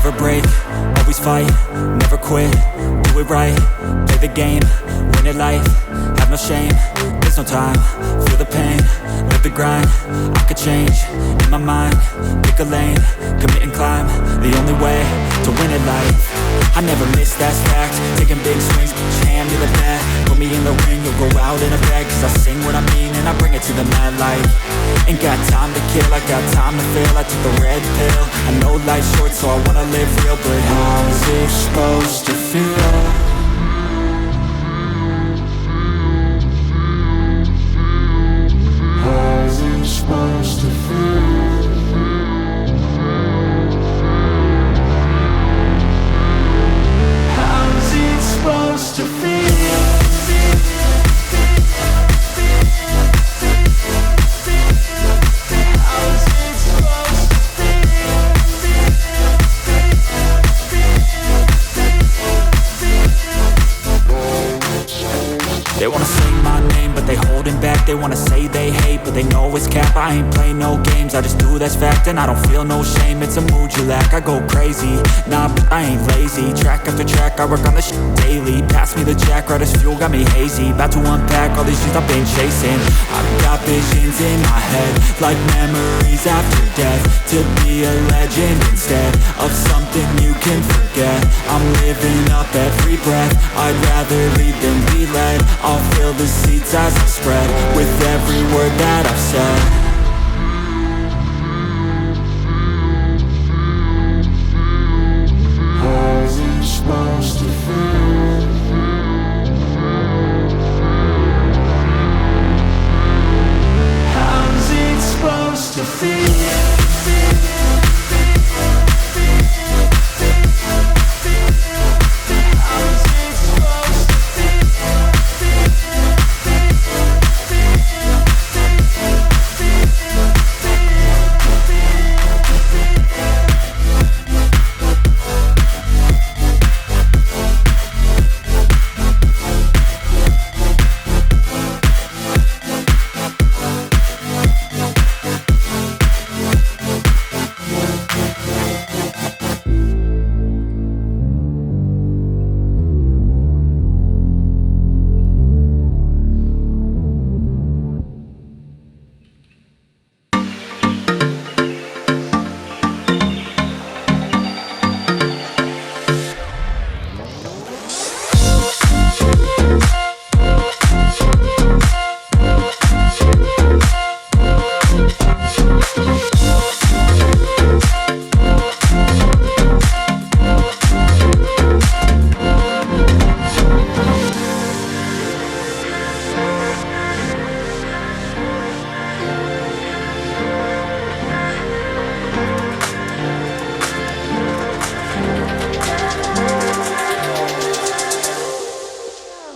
Never break, always fight, never quit, do it right, play the game, win it life, have no shame, there's no time, feel the pain, live the grind, I could change, in my mind, pick a lane, commit and climb, the only way to win it life, I never miss, that's fact, taking big swings, hand me the bat, put me in the ring, you'll go out in a bag, cause I sing what I mean and I bring it to the mad light, ain't got time to kill, I got time to feel, I took the red pill, I know life's short so I wanna live real, but how's it supposed to feel? How's it supposed to feel? How's it supposed to feel? They wanna say my name, but they holding back. They wanna say they hate, but they know it's cap. I ain't play no games, I just do that's fact. And I don't feel no shame, it's a mood you lack. I go crazy, nah, but I ain't lazy. Track after track, I work on this shit daily. Pass me the jack, right as fuel, got me hazy. About to unpack all these things I've been chasing. I've got visions in my head, like memories after death. To be a legend instead of something you can forget. I'm living up every breath, I'd rather lead than be led. I'll fill the seats as I spread with every word that I've said.